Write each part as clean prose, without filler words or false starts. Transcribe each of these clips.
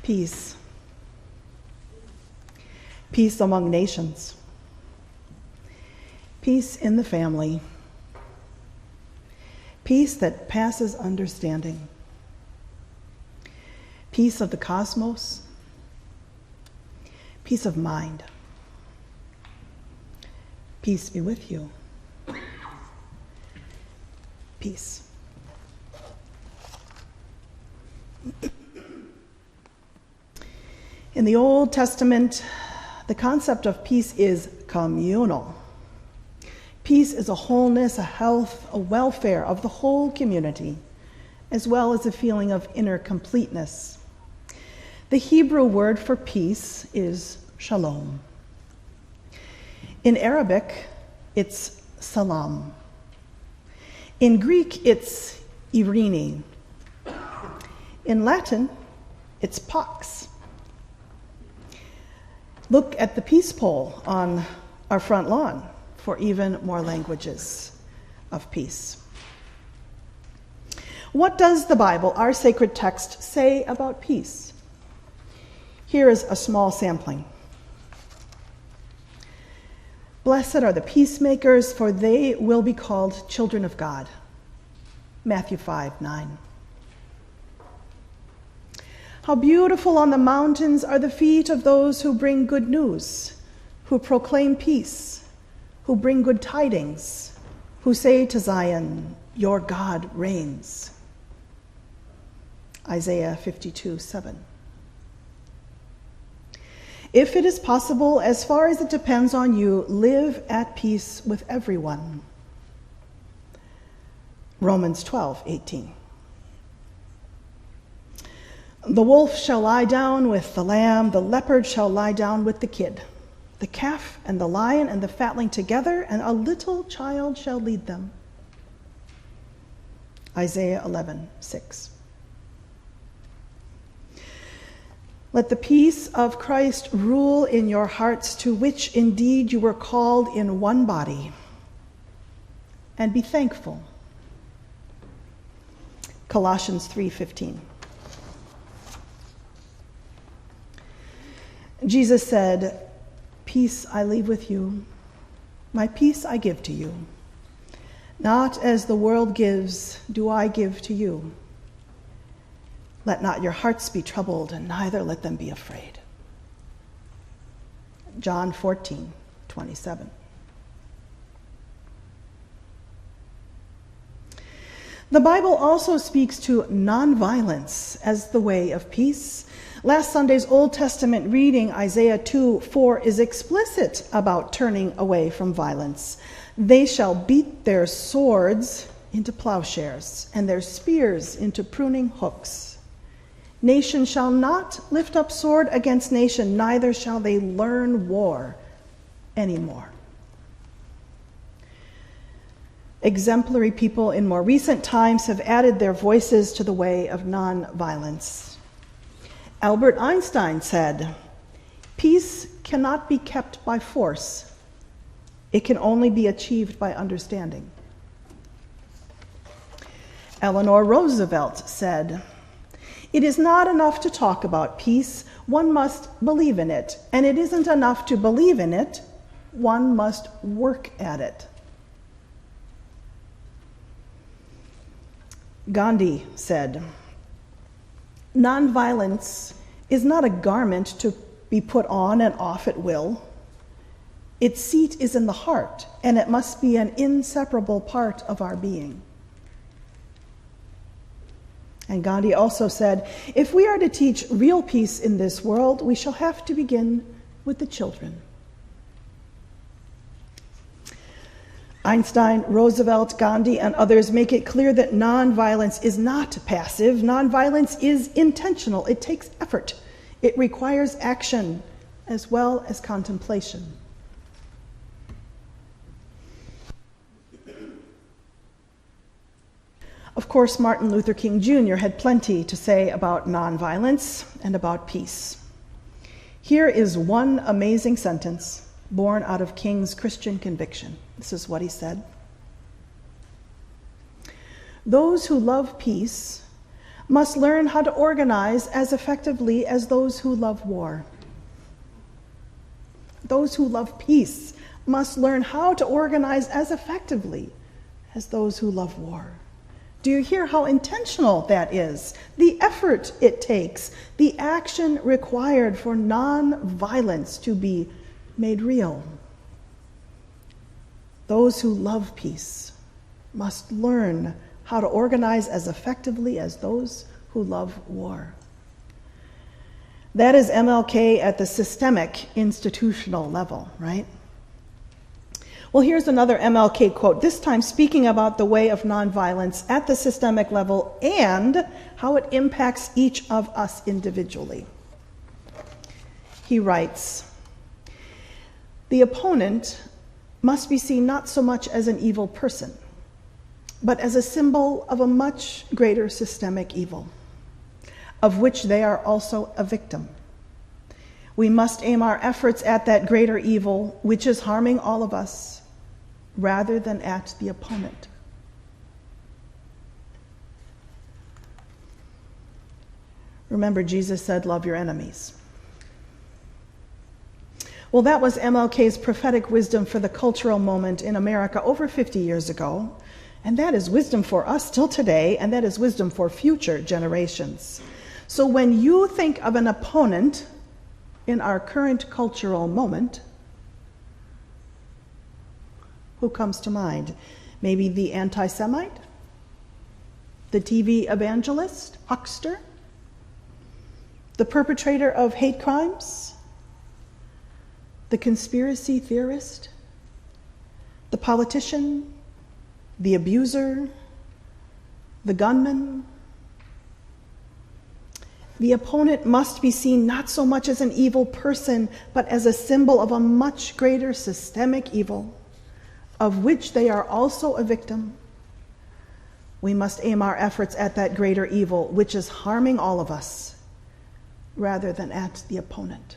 Peace. Peace among nations. Peace in the family. Peace that passes understanding. Peace of the cosmos. Peace of mind. Peace be with you. Peace. In the Old Testament, the concept of peace is communal. Peace is a wholeness, a health, a welfare of the whole community, as well as a feeling of inner completeness. The Hebrew word for peace is shalom. In Arabic, it's salam. In Greek, it's irini. In Latin, it's pax. Look at the peace pole on our front lawn for even more languages of peace. What does the Bible, our sacred text, say about peace? Here is a small sampling. Blessed are the peacemakers, for they will be called children of God. Matthew 5:9. How beautiful on the mountains are the feet of those who bring good news, who proclaim peace, who bring good tidings, who say to Zion, your God reigns. Isaiah 52:7. If it is possible, as far as it depends on you, live at peace with everyone. Romans 12:18. The wolf shall lie down with the lamb, the leopard shall lie down with the kid, the calf and the lion and the fatling together, and a little child shall lead them. Isaiah 11:6. Let the peace of Christ rule in your hearts, to which indeed you were called in one body, and be thankful. Colossians 3:15. Jesus said, peace I leave with you, my peace I give to you. Not as the world gives, do I give to you. Let not your hearts be troubled, and neither let them be afraid. John 14:27. The Bible also speaks to nonviolence as the way of peace. Last Sunday's Old Testament reading, Isaiah 2:4, is explicit about turning away from violence. They shall beat their swords into plowshares and their spears into pruning hooks. Nation shall not lift up sword against nation, neither shall they learn war anymore. Exemplary people in more recent times have added their voices to the way of nonviolence. Albert Einstein said, peace cannot be kept by force. It can only be achieved by understanding. Eleanor Roosevelt said, it is not enough to talk about peace, one must believe in it. And it isn't enough to believe in it, one must work at it. Gandhi said, nonviolence is not a garment to be put on and off at will. Its seat is in the heart, and it must be an inseparable part of our being. And Gandhi also said, if we are to teach real peace in this world, we shall have to begin with the children. Einstein, Roosevelt, Gandhi, and others make it clear that nonviolence is not passive. Nonviolence is intentional. It takes effort. It requires action as well as contemplation. Of course, Martin Luther King Jr. had plenty to say about nonviolence and about peace. Here is one amazing sentence born out of King's Christian conviction. This is what he said. Those who love peace must learn how to organize as effectively as those who love war. Those who love peace must learn how to organize as effectively as those who love war. Do you hear how intentional that is? The effort it takes, the action required for non-violence to be made real. Those who love peace must learn how to organize as effectively as those who love war. That is MLK at the systemic institutional level, right? Well, here's another MLK quote, this time speaking about the way of nonviolence at the systemic level and how it impacts each of us individually. He writes, "The opponent must be seen not so much as an evil person, but as a symbol of a much greater systemic evil, of which they are also a victim. We must aim our efforts at that greater evil, which is harming all of us, rather than at the opponent." Remember, Jesus said, "Love your enemies." Well, that was MLK's prophetic wisdom for the cultural moment in America over 50 years ago, and that is wisdom for us still today, and that is wisdom for future generations. So when you think of an opponent in our current cultural moment, who comes to mind? Maybe the anti-Semite? The TV evangelist, huckster? The perpetrator of hate crimes? The conspiracy theorist? The politician? The abuser? The gunman? The opponent must be seen not so much as an evil person, but as a symbol of a much greater systemic evil, of which they are also a victim. We must aim our efforts at that greater evil, which is harming all of us, rather than at the opponent.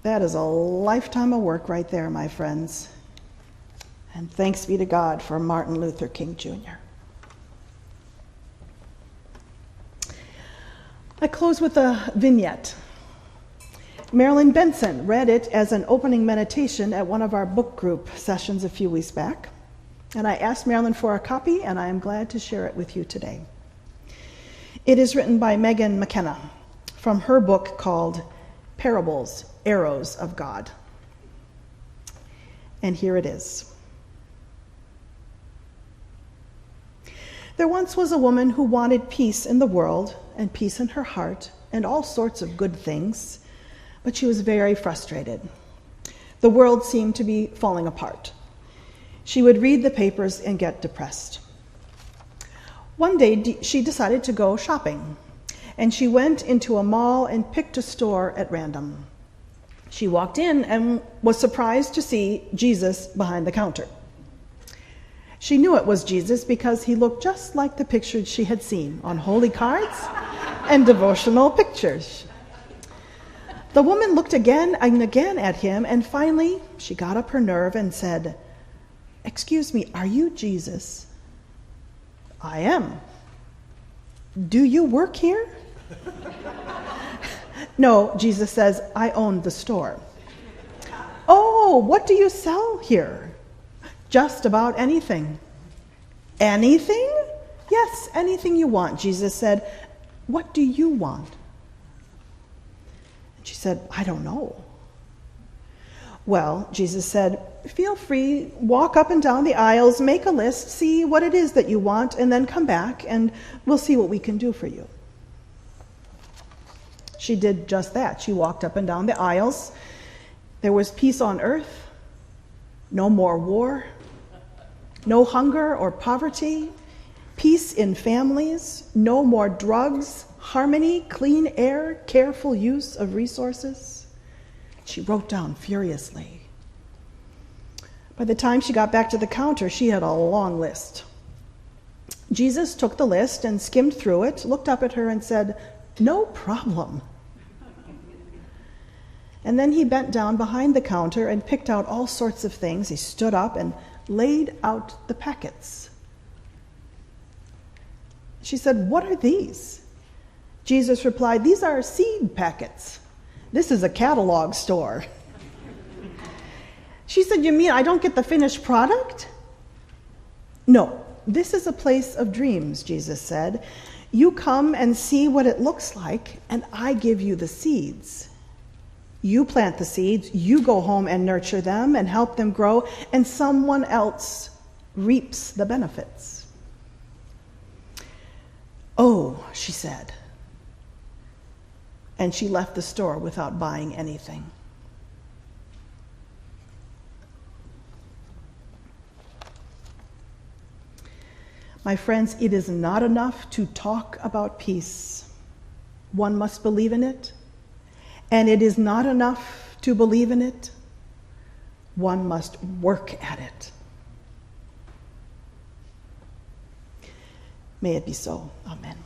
That is a lifetime of work right there, my friends. And thanks be to God for Martin Luther King Jr. I close with a vignette. Marilyn Benson read it as an opening meditation at one of our book group sessions a few weeks back. And I asked Marilyn for a copy, and I am glad to share it with you today. It is written by Megan McKenna from her book called Parables, Arrows of God. And here it is. There once was a woman who wanted peace in the world and peace in her heart and all sorts of good things, but she was very frustrated. The world seemed to be falling apart. She would read the papers and get depressed. One day she decided to go shopping, and she went into a mall and picked a store at random. She walked in and was surprised to see Jesus behind the counter. She knew it was Jesus because he looked just like the pictures she had seen on holy cards and devotional pictures. The woman looked again and again at him, and finally she got up her nerve and said, "Excuse me, are you Jesus?" "I am." "Do you work here?" "No," Jesus says, "I own the store." "Oh, what do you sell here?" "Just about anything." "Anything?" "Yes, anything you want," Jesus said. "What do you want?" And she said, "I don't know." "Well," Jesus said, "feel free, walk up and down the aisles, make a list, see what it is that you want, and then come back and we'll see what we can do for you." She did just that. She walked up and down the aisles. There was peace on earth, no more war, no hunger or poverty, peace in families, no more drugs, harmony, clean air, careful use of resources. She wrote down furiously. By the time she got back to the counter, she had a long list. Jesus took the list and skimmed through it, looked up at her and said, "No problem." And then he bent down behind the counter and picked out all sorts of things. He stood up and laid out the packets. She said, "What are these?" Jesus replied, "These are seed packets. This is a catalog store." She said, "You mean I don't get the finished product?" "No, this is a place of dreams," Jesus said. "You come and see what it looks like, and I give you the seeds. You plant the seeds, you go home and nurture them and help them grow, and someone else reaps the benefits." "Oh," she said. And she left the store without buying anything. My friends, it is not enough to talk about peace. One must believe in it. And it is not enough to believe in it. One must work at it. May it be so. Amen.